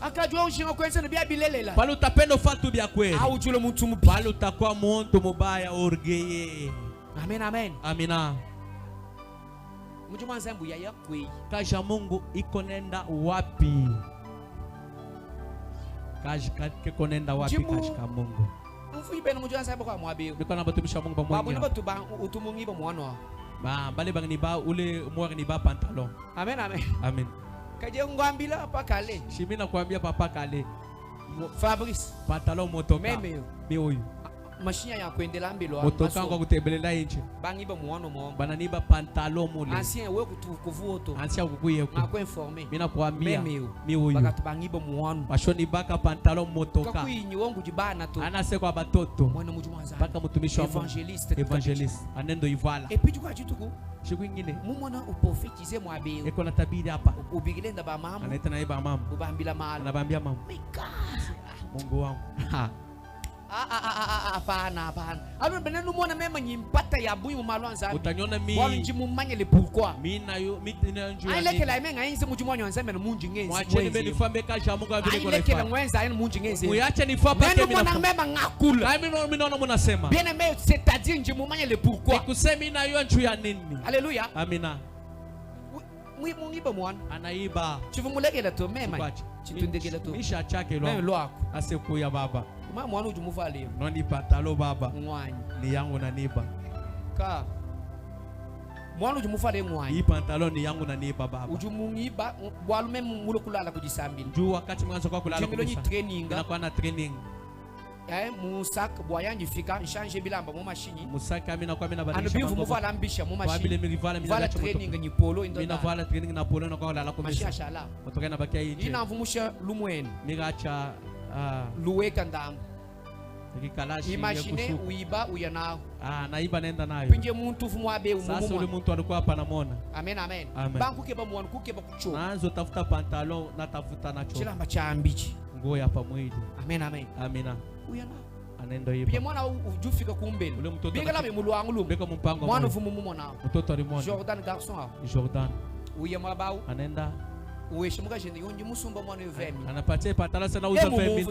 Akajua ushinga kwenza no bya bilelela. Pale utapenda fatu bya kweli. Au julo mtu mubaya. Pale utakuwa muntu mubaya orgeye. Amen amen. Amina. Mujumu asambu ya yakwei. Kaisha Mungu iko nenda wapi? Kiko nenda wapi katika Mungu? Mfuyibena mujumu asambu kwa mwabe. Biko na batumisha Mungu pamoja. Babu ni batuba utumungi bomwana. Bale bang ni ba ule mwari ni ba pantalon. Amen amen. Amen. Kaje ngwambila papa kale. Shimi na kuambia papa kale. Fabrice. Pantalon motoka. Meme. Mi huyu. Mashine ya kuendelea mbele motoka kwa kutembelela nje. Bangiba muono mo. Bananiba pantalon mule. Ancien wewe kuvuoto. Ancien kukuye ko. Ngako informer. Mimi nakuambia. Mi huyu. Bakati bangiba muono. Bashoni baka pantalon motoka. Kakuinyi wangu jibana to. Anase kwa batoto. Mwana mujumwanza. Baka mtumishi wa evangeliste. Evangeliste. Anendo ivala. Et puis tu kwa chituko. Siku nyingine. Mumona uprofetize mwabe. Eko na tabiri hapa. Ubigilenda ba mama. Anaita na iba mama. Ubambila mala. Anabambia mama. Mungu wangu. Hapana. Alors bena numona mema nyimpata ya buyi mumalwanza. Utanyona mi. Wali njimu manyele pourquoi? Mi na yo mi na njua. Ai leke la menga inze mujumu nyanza mena munji ngenzi. Mwacheni beni fambe kasha Mungu avile kwa. Ai leke la mwenza ai munji ngenzi. Muache ni fapa kemi na. Mena mema ngakula. Mimi naona mnasema. Bien aimé, c'est-à-dire njimu manyele pourquoi? Nikusemi na yo njua ya nini? Alléluia. Amina. Mungiba mwana. Anaiba. Chivumulekela to mema. Chitundekela to. Misha chake lo. Mema lwako. Asekuya baba. Mama mwana ujumuva leo. Noni patalo baba. Mwanyi. Ni yangu na niba. Ka. Mwana ujumuva leo mwanyi. Hii pantalon ni yangu na niba baba. Ujumungiba bwalume mulo kulala kujisambini. Juu wakati mwanzo kwa kulala kujisambini. Training. Na kwa na training. Musak bwayanji fika nshange bilamba mu mashini. Musaka mimi na kwa mimi na badilisha. Anabivu muvala ambisha mu mashini. Kwa vile mlivala mimi na training ni polo ndo. Mimi na vala training na polo na kwa kulala kwa mashini. Mashallah. Kutoka na bakia nje. Ina mvumusha lumweni. Migacha luweka ndambo. Nikikalashi imagine uiba uyanao. Naiba nenda nayo. Pinje muntu fumwabe umumu. Sasa ule muntu alikuwa hapa namuona. Amen. Banku keba muone kukeba kucho. Naanzo tafuta pantalon na tafuta nacho. Chilamba cha ambichi. nguo ya pamwili. Amen, amen. Amina. Uyana anendo hivi. Pia mwana ujufika kumbele. Binga la mulu angulu. Beka mpango. Mwana vumu mwana. Mtoto alimwona. Jordan garçon. Jordan. Uye mwabau. Anenda. Uweshe muka jende yonji musumba mwana yovemi. Anapatia patala sana uza vemi.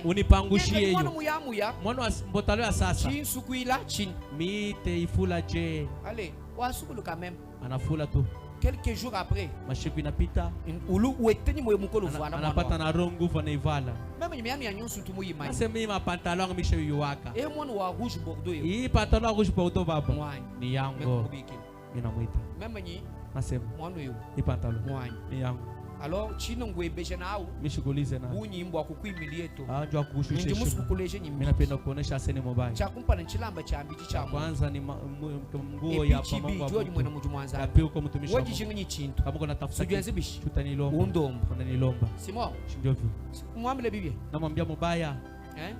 Unipangushie hiyo. Mwana muya. Mwana mbotalo ya sasa. Chin sukuila chin. Mite ifula je. Allez, wasukulu quand même. Anafula tu. Quelques jours après, mashiku inapita, ulu weteni moyo mukolo vana anapata na rongo vana ivala. Meme nyame ya nyonso tu moyi mai. Sema mimi pantalon mishe yuwaka. Mwana wa rouge bordeaux yo. Hii pantalon rouge bordeaux baba. Ni yango. Mimi namuita. Meme nyi. Nasema. Mwana yo. Hii pantalon. Ni yango. Alors chino ngwebesha nao. Mishikulize na. Bunyimbo akukwimilie to. Anjwa kukushusha. Nje musikukuleje nyimbo. Mimi napenda kuonesha asene mobile. Cha kumpa na chilamba cha mbiji cha. Kwanza ni nguo ya pamoja. Jua mwana mujumwanza. Api uko mtumishi. Waji jingi chintu. Kama kuna tafuta. Sujuanze bishi. Tutanilomba. Undomba. Unanilomba. Simo. Shinjovi. Mwambile bibi. Namwambia mubaya.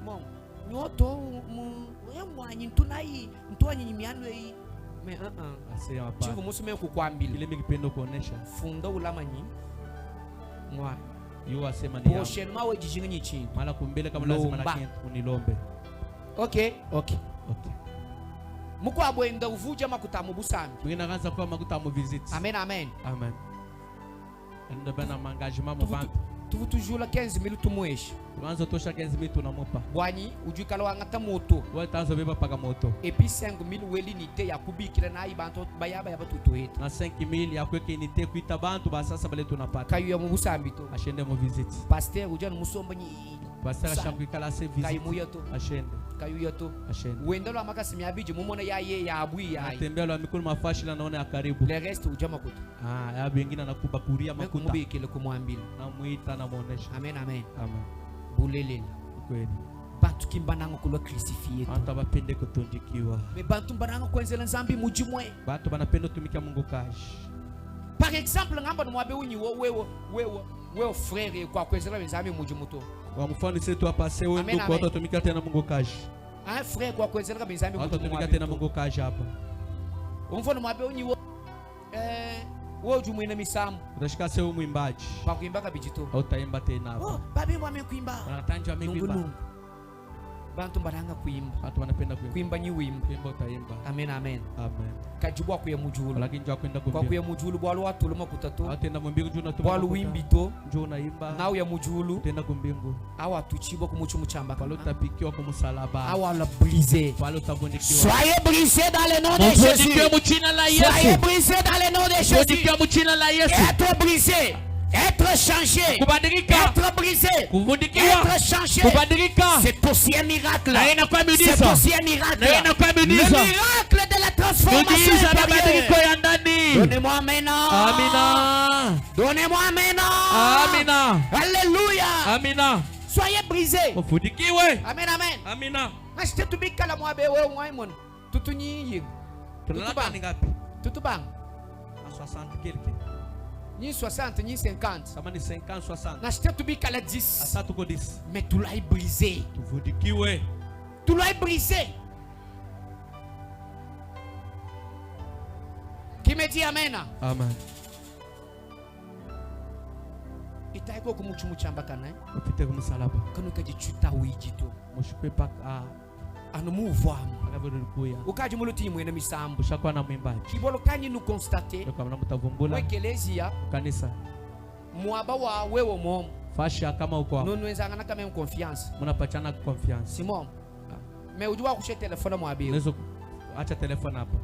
Mom. Nyoto mwanyi ntunai. Ntwanyi nyimiano yi. Me Asema hapa. Chivu musume kukwambile. Ile mikipendo kuonesha. Funda ulamanyi. Mwa. Yo asema ni. Portion mawe jijingi nyichi. Mala kumbele kama lazima lakini unilombe. Okay. Muko abwenda uvuja makutamu busambi. Mwingine kanza kwa makutamu visit. Amen, amen. Amen. Ndo bana engagement mu bantu. Tu toujours la 15,000 tumweshi. Tuanza tosha 15,000 tunamupa. Bwanyi ujikala wangata moto. Wewe tanzo beba paka moto. Et puis 5,000 weli nite ya kubikira na ibantu bayaba yaba tutuheta. Na 5,000 ya kweke inite kuita bantu basasa bale tunapata. Kayu ya mubusambi to. Ashende mu visit. Pasteur ujana musomba nyi. Pasteur ashakukala se visit. Kayu muyato. Ashende. Kayu yato. Ashende. Wenda lo amaka simyabiji mumona yaye ya abui ya. Atembea lo mikulu mafashi la naona ya karibu. Le reste ujama kuta. Ya bengine anakuba kuria makuta. Mubikile kumwambila. Na muita na muonesha. Amen, amen. Amen. Bulele. Kweli. Bantu kimbananga kulo crucifié. Bantu bapende kutundikiwa. Me bantu bananga kwenzela nzambi mujimwe. Bantu banapenda tumikia Mungu kashi. Par exemple ngamba nomwabe unyi wewe frère kwa kwenzela nzambi mujimuto. Kwa mfano sisi tuapase wewe ndio kwa tumikia tena Mungu kashi. Frère kwa kwenzela nzambi mujimuto. Tumikia tena Mungu kashi hapa. Mfano nomwabe unyi wewe jumuina misamu. Utashika sio mwimbaji. Kwa kuimba kabijito. Hautaimba tena hapa. Oh, babi wamekuimba. Wanatanja wamekuimba. Bantu baranga kuimba. Watu wanapenda kuimba. Kuimba nyi wimba. Kuimba utaimba. Amen, amen. Amen. Kajibwa kuya mujulu. Lakini njoo kwenda kuimba. Kwa kuya mujulu bwalo watu luma kutatu. Atenda mumbingu njoo natuma. Bwalo wimbito. Njoo unaimba. Nao ya mujulu. Tenda kumbingu. Awa tuchibwa kumuchu muchamba. Bwalo tapikiwa kwa msalaba. Awa la briser. Bwalo tabondikiwa. Soyez brisés dans le nom de Jésus. Soyez brisés dans le nom de Jésus. Être brisé. Être changé, être brisé, être changé, c'est aussi un miracle. C'est aussi un miracle. Le miracle de la transformation. Donnez-moi maintenant. Amina. Donnez-moi maintenant. Amina. Alléluia. Amina. Soyez brisés. Amen, amen. Amina. Nashite tubikala mwabe wewe mwaimon. Tutunyi. Tunalaka ni ngapi? Tutubang. 60 quelque. Ni 60, ni 50. Kama ni 50, 60. Nashite tubika la 10. Asa tuko 10. Mais tu l'as brisé. Tuvudikiwe. Tu l'as brisé. Qui me dit amen? Amen. Itaiko kumuchumuchamba kana. Upite kumsalaba. Kanu kajichuta wijito. Mushikwe paka anumuva akavurukuya ukaje muluti mwene misambo ushakwa na mwimbaji kibolo kanyi nu constater kwa mna mtavumbula ekelezia kanisa mwaba wa wewe mom fasha kama uko hapo nono wenzanga kama confiance mnapachana confiance simon me ujua kushe telefone mwabiri unaweza acha telefone hapa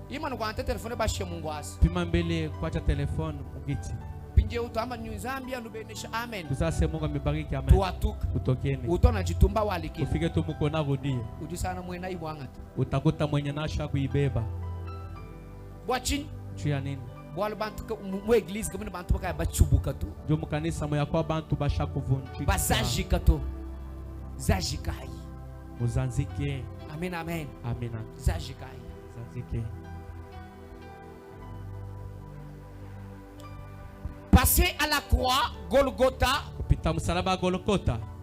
imana kwa ante telefone bashe Mungu asi pima mbele kuacha telefone ugiti pinje utamba ni Zambia nubenesha amen tusase Mungu amebariki amen tuatuka utokeni utona jitumba waliki ufike tu mko na rudie ujisana mwena ibwanga utakuta mwenye nasha kuibeba bwachin chia nini bwalo bantu mu eglise kama bantu bakaya bachubuka tu jo mu kanisa moya kwa bantu bashakuvunjika basajika tu zajikai muzanzike amen amen amina zajikai zanzike. Passer à la croix, Golgotha.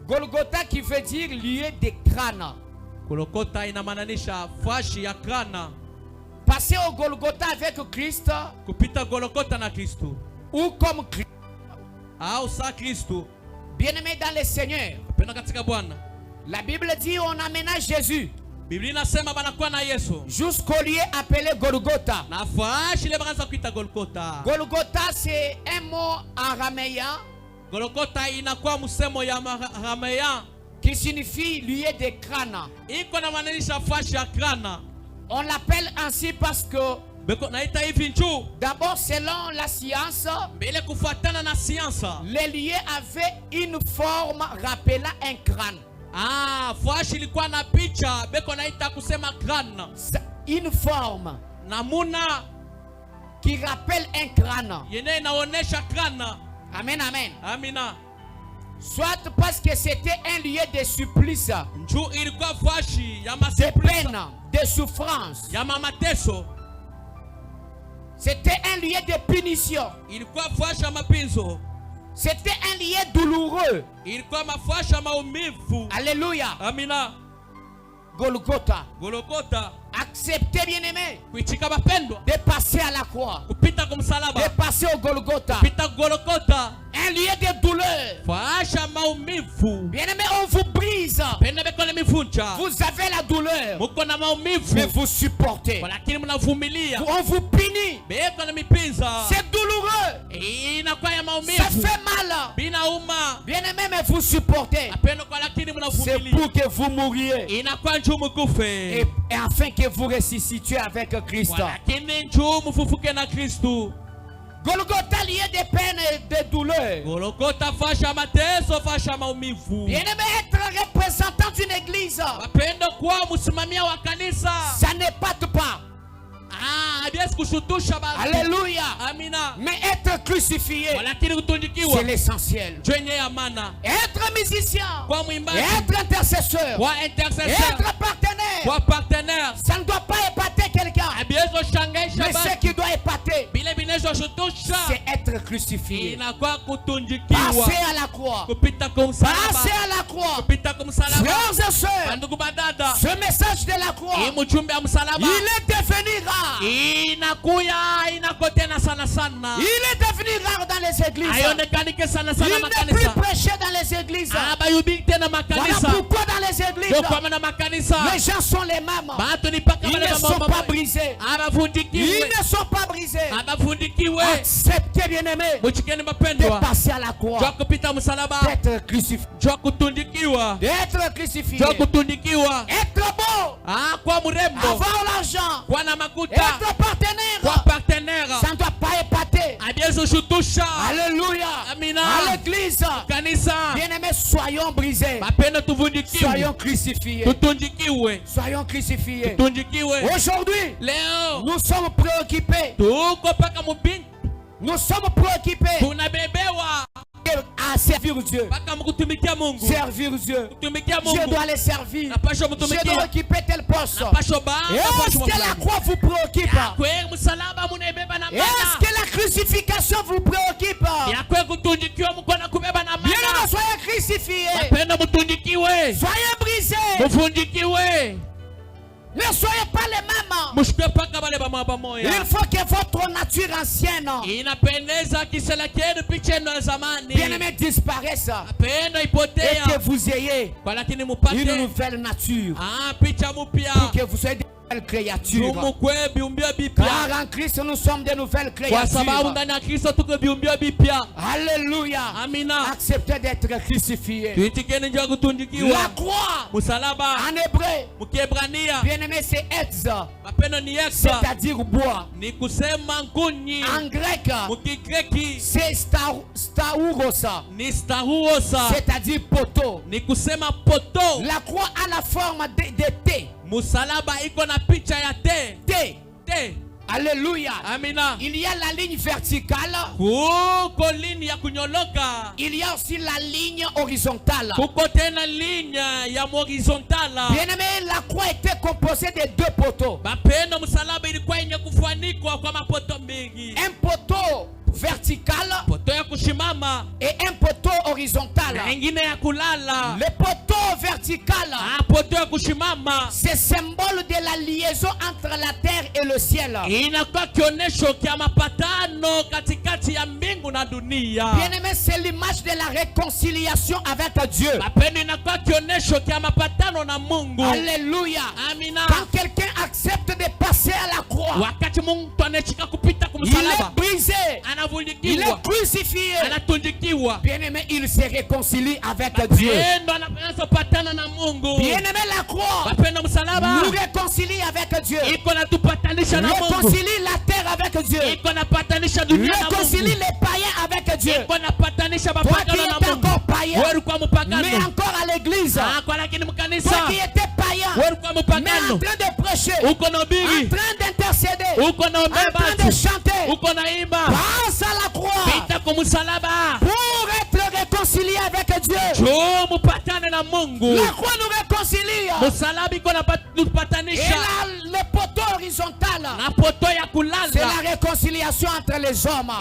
Golgotha qui veut dire lieu de crâne. Golgotha inamaanisha fashi ya krana. Passer au Golgotha avec Christ. Kupita Golgotha na Kristo. Ou comme Christ. Au sa Kristo. Bien-aimé dans le Seigneur, la Bible dit on amena Jésus jusqu'au lieu appelé Golgotha. Golgotha, c'est un mot araméen qui signifie lieu de crâne. On l'appelle ainsi parce que d'abord, selon la science, les lieux avaient une forme rappelant un crâne. Une forme qui rappelle un crâne. Amen, amen. Soit parce que c'était un lieu de supplice, de peine, de souffrance. C'était un lieu de punition. C'était un lieu douloureux. Alléluia. Golgotha. Acceptez, bien-aimé, de passer à la croix, de passer au Golgotha. Un lieu de douleur. Bien-aimé, on vous brise. Vous avez la douleur, mais vous supportez. On vous punit. C'est douloureux. Ça fait mal. Bien-aimé, mais vous supportez. C'est pour que vous mouriez et afin que vous ressuscitiez avec Christ. Golgotha, lieu de peine et de douleur. Bien-aimé, être représentant d'une église, ça n'épate pas. Alléluia. Mais être crucifié, c'est l'essentiel. Être musicien, être intercesseur, être partenaire, ça ne doit pas épater quelqu'un. Mais ce qui doit épater, c'est être crucifié. Passer à la croix. Passer à la croix. Frères et sœurs, ce message de la croix, il est devenu rare. Il est devenu rare dans les églises. Il n'est plus prêché dans les églises. Voilà pourquoi dans les églises, les gens sont les mêmes. Ils ne sont pas brisés. Ils ne sont pas brisés. Acceptez, bien-aimé, de passer à la croix, d'être crucifié, d'être crucifié, être beau, avoir l'argent, être partenaire, ça ne doit pas épater. Alléluia. À l'église, bien-aimés, soyons brisés, soyons crucifiés, soyons crucifiés. Aujourd'hui, nous sommes préoccupés. Nous sommes préoccupés à servir Dieu. Servir Dieu. Je dois les servir. Je dois occuper tel poste. Est-ce que la croix vous préoccupe? Est-ce que la crucifixion vous préoccupe? Bien, soyez crucifiés. Soyez brisés. Ne soyez pas les mêmes. Il faut que votre nature ancienne, bien-aimé, disparaisse et que vous ayez une nouvelle nature, pour que vous soyez de nouvelles créatures. Car en Christ nous sommes de nouvelles créatures. Alléluia. Acceptez d'être crucifiés. La croix en hébreu, bien-aimé, c'est etz, c'est-à-dire bois. En grec, c'est staurosa, c'est-à-dire poteau. La croix a la forme de thé. Thé. Alléluia. Amina. Il y a la ligne verticale. Il y a aussi la ligne horizontale. Bien-aimé, la croix était composée de deux poteaux. Un poteau vertical et un poteau horizontal. Le poteau vertical C'est symbole de la liaison entre la terre et le ciel. Bien-aimé, c'est l'image de la réconciliation avec Dieu. Alléluia. Quand quelqu'un accepte de passer à la croix, il est brisé, il est crucifié. Bien-aimé, il se réconcilie avec Dieu. Bien-aimé, la croix nous réconcilie avec Dieu. Réconcilie la terre avec Dieu. Réconcilie les païens avec Dieu. Toi qui es encore païen, mais encore à l'église. Toi qui étais païen, mais en train de prêcher, en train d'intercéder, en train de chanter, passe à la croix pour être réconcilié avec Dieu. La croix nous réconcilie. Et là, le poteau horizontal, c'est la réconciliation entre les hommes.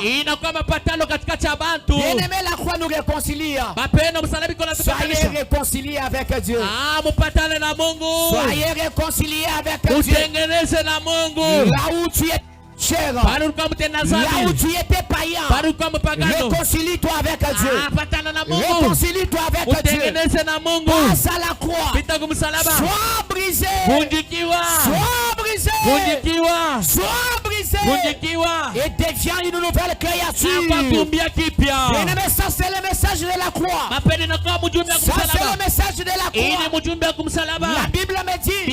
Bien-aimé, la croix nous réconcilie. Soyez réconciliés avec Dieu. Soyez réconciliés avec Dieu. Là où tu es cher, là où tu étais païen, réconcilie-toi avec Dieu. Réconcilie-toi avec Dieu. Passe à la croix. Sois brisé. Sois brisé. Sois brisé. Et deviens une nouvelle créature. Bien-aimé, ça c'est le message de la croix. Ça c'est le message de la croix. La Bible me dit,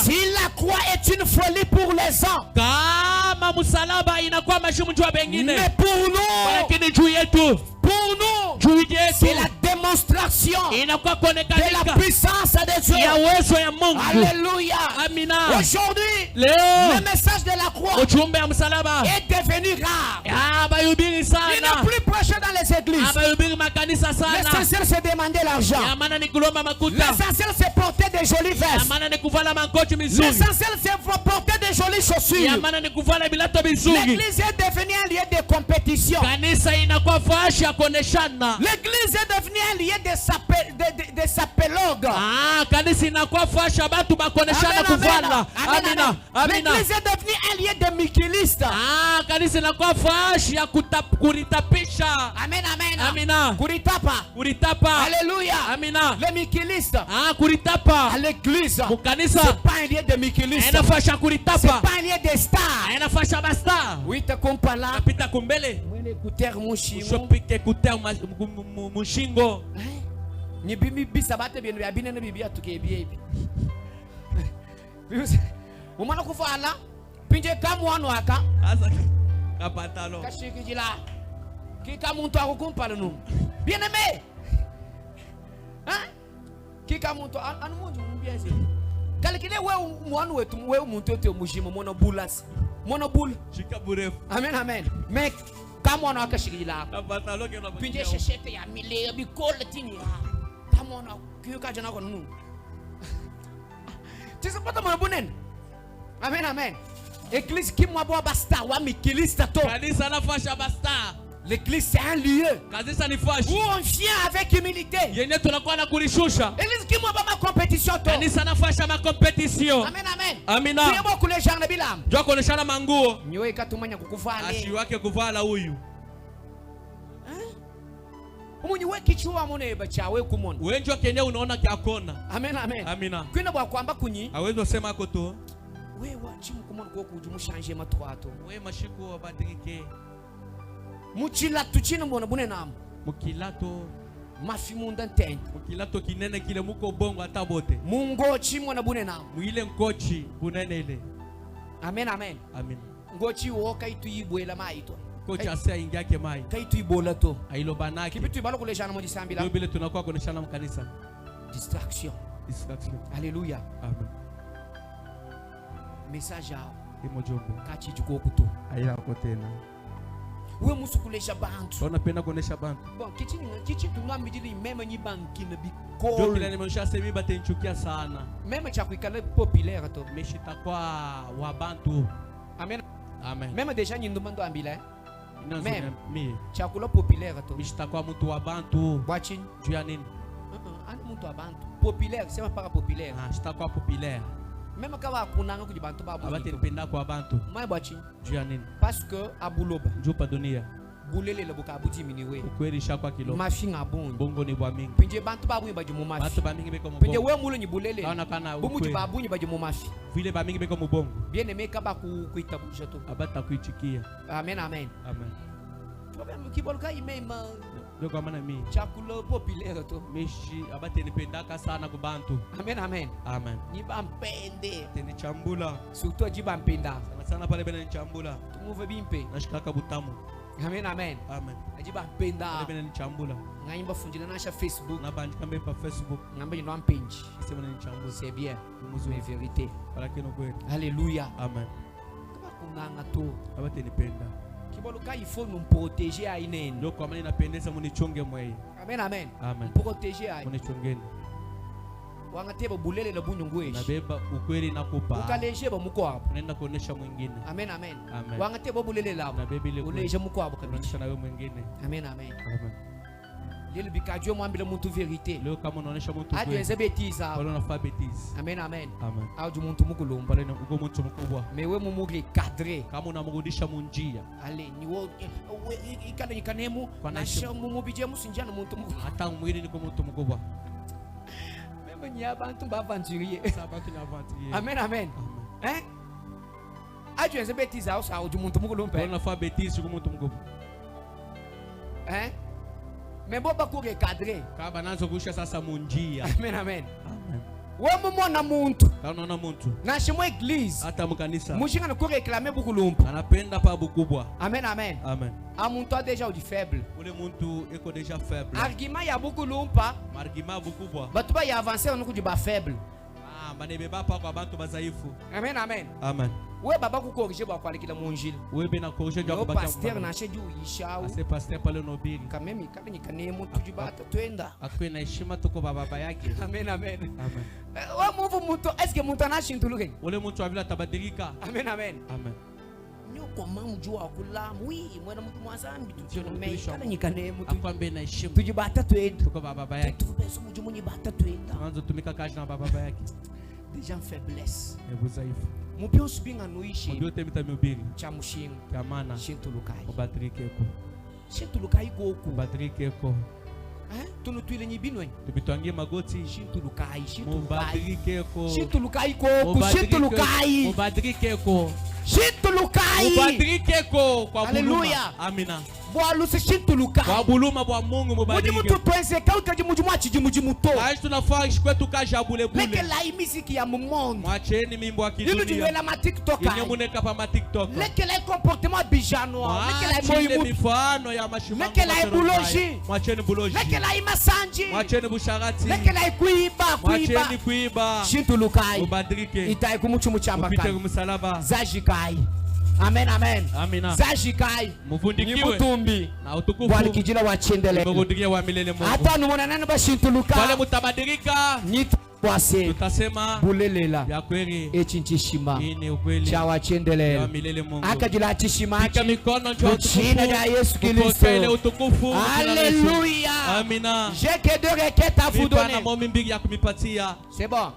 si la croix est une folie pour les uns, mais pour nous, c'est la démonstration de la puissance de Dieu. Alléluia. Aujourd'hui, le message de la croix est devenu rare. Il n'est plus prêché dans les églises. L'essentiel c'est demander l'argent. L'essentiel c'est porter des jolies vestes. L'essentiel c'est porter des jolies chaussures. L'église est devenue un lieu de compétition. L'église est devenue un lieu de sapelogue. L'église est devenue un lieu de mikilistes. Amen, amen. Kuritapa. Alléluia. Les mikilistes. À l'église, c'est pas un lieu de mikilistes. C'est pas un lieu de stars. Oui, te compala. Écouteur mushingo. Ni bimi bisabate bien bien bibia tukebie. Umana kufala pinje kamwano aka. Kapatalo. Kashikijila. Kika muntu akukumpala no. Bien-aimé. Hein? Kika muntu anu muntu mbiezi. Kalikile we mwana wetu we muntu ote mujimo mono bulas. Monobule. Amen, amen. Mais comme on a caché là, puis j'ai cherché à mille bicole tini. Comme on a que quand j'en ai connu. Tu sais pas comment bonne. Amen, amen. Église qui m'a boit basta, wa mikilis tato. L'église c'est un lieu où on vient avec humilité. L'église qui m'a pas ma compétition. Amen, amen. Tu es beaucoup les gens de Bilam. Nyoe katumanya kukuvala. Asiwake kuvala huyu. Umunyiwe kichua mone bachawe kumona. Wenjo kenye unaona kiakona. Amen, amen. Amina. Kwenda bwa kwamba kunyi. Awezo sema ako to. Wewe chimu kumona ko kujumu changer matwato. Wewe mashiku abatirike. Muchilato chino mbona bune namu. Mukilato mafimunda ntende. Mukilato kinene kile muko bongo atabote. Mungochi mwana bune namu. Muile nkochi bunene ile. Amen, amen. Amen. Ngochi woka itu yibwela maito. Kochi asia ingiake mai. Kaitu ibola to. Ailo banaki. Kibitu ibalo kuleshana mo disambila. Ndio bile tunakuwa kuneshana mkanisa. Distraction. Alléluia. Amen. Message yao. Imojombo. Kachi juko kuto. Aila kotena. We musukulesha bantu. Unapenda kuonesha bantu. Bon, kichi tungamidili meme nyi banki na bikol. Ndio kile nimesha sema batenchukia sana. Meme cha kuikala populaire to. Meshita kwa wa bantu. Amen. Amen. Meme deja nyindumando ambile. Meme chakula populaire to. Meshita kwa mtu wa bantu. Watching. Juu ya nini? Populaire, c'est pas populaire. Ah, c'est quoi populaire? Même quand on a un bantu ba bantu. Parce que abuloba. Je pas donner. Bulele le boka abuti miniwe. Kweli shakwa kilo. Mafia bon. Bongo ni bwa mingi. Pinje bantu ba bunyi ba jumu mafi. Bantu ba mingi beko mu. Pinje we mulo ni bulele. Kana kana. Bumuji ba bunyi ba jumu mafi. Vile ba mingi beko mu bongo. Bien aimé kaba kuita bujato. Abata kuichikia. Amen amen. Amen. Problème ki bolka imema. Ndio maana mimi. Chakula populaire to. Mishi abate nipendaka sana ku bantu. Amen amen. Amen. Niba mpende. Teni chambula. Surtout jiba mpenda. Sana pale bena ni chambula. Tumuve bimpe. Nashikaka butamu. Amen amen. Amen. Ajiba mpenda. Pale bena ni chambula. Ngayimba funjila nasha Facebook. Nabandika mbe pa Facebook. Ngamba ndo ampenji. Sema ni chambula. C'est bien. C'est vérité. Para kino kweli. Alléluia. Amen. Kama kunanga to. Abate nipenda. Kiboluka il faut nous protéger à inene. Ndio kwa maana inapendeza munichonge mweye. Amen amen. Amen. Protéger à munichongeni. Wangateba bulele la bunyungweshi. Nabeba ukweli nakupa. Ukaleje ba muko hapo. Unaenda kuonesha mwingine. Amen amen. Amen. Wangateba bulele la. Nabeba ile uleje muko hapo kabisa. Unaonesha na wewe mwingine. Amen amen. Amen. Lelo bikajwe mwambile muntu vérité. Leo kama unaonesha mtu kweli. Adienze bêtise. Wala unafaa bêtise. Amen amen. Amen. Auju muntu mukulumba. Pale uko mtu mkubwa. Mewe mumugre cadré. Kama unamrudisha munjia. Ale ni wo ikale ikanemu na shamu mubije musinjana muntu mukubwa. Hata mwili niko mtu mkubwa. Abantu bavanturier. Sabato ni avanturier. Amen amen. Hein? Adienze bêtise au auju muntu mukulumba. Wala unafaa bêtise uko mtu mkubwa. Hein? Mais bon ba kure cadré. Kaba nazo kusha sasa munjia. Amen amen. Amen. Wewe mwana muntu. Kana unaona muntu. Na shimo église. Hata mkanisa. Mushinga na kure réclamer bukulumpa. Anapenda pa bukubwa. Amen amen. Amen. A muntu a déjà du faible. Ule muntu eko déjà faible. Argument ya bukulumpa. Argument bukubwa. Batu ba ya avancer on ku ba faible. Ah, banebeba pa kwa bantu bazaifu. Amen amen. Amen. We baba ku corriger ba kwa likila munjili. We bena corriger jwa kubaka pasteur na sheju yishao. Ase pasteur pale no bili. Kamemi kale nyikane mtu jibata twenda. Akwe na heshima tuko baba yake. Amen amen. Amen. Wa muvu mtu eske mtu anashintuluke. Ule mtu avila tabadilika. Amen amen. Amen. Nyoko mamjua kulamu wi mwana mtu mwazambi tutionome kale nyikane mtu. Akwambe na heshima. Tujibata twenda. Tuko baba yake. Tubeso mjumu nyibata twenda. Mwanzo tumika kazi na baba yake. Des gens faiblesse. Ebuzaifu. Mupio subinga nuishi. Mupio temita miubiri. Chamushinga. Kamana. Shintulukai. Obatrike ko. Shintulukai goku. Obatrike ko. Tunutuile nyibinwe. Tubitwangie magoti. Shintulukai. Obatrike ko. Shintulukai goku. Shintulukai. Obatrike ko. Shintulukai. Obatrike ko kwa buluma. Hallelujah. Amina. Bwalusi shintulukai. Kwa buluma bwa Mungu mubadilike. Mujimu tutwenze kauka jimujumachi jimujimuto. Kaji tunafaa kwetu kaja bule bule. Leke la imiziki ya mumondo. Mwacheni mimbo akidunia. Lilu jiwela ma TikTok. Yenye muneka pa ma TikTok. Leke la comportement bijanoa. Leke la moyimutu. Mifano ya mashimango. Leke la buloji. Mwacheni buloji. Leke la imasanji. Mwacheni busharati. Leke la kuiba. Mwacheni kuiba. Shintulukai. Ubadilike. Itai kumuchumu chamba kai. Upite kumsalaba. Zajikai. Amen amen. Amina. Zajikai. Mufundikiwe. Nibutumbi. Na utukufu. Bwana kijila wa chendele. Mugudikie wa milele Mungu. Hata numona nani bashintuluka. Wale mutabadilika. Nitwase. Tutasema. Bulelela. Ya kweli. Echinchishima. Hii ni ukweli. Chawa chendele. Ya milele Mungu. Akajila chishima. Pika mikono njoo utukufu. Jina la Yesu Kristo. Ile utukufu. Alléluia. Amina. J'ai que deux requêtes à vous donner. Nipana momi mbigi ya kumipatia. C'est bon.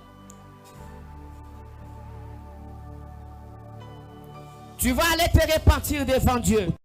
Tu vas aller te repentir devant Dieu.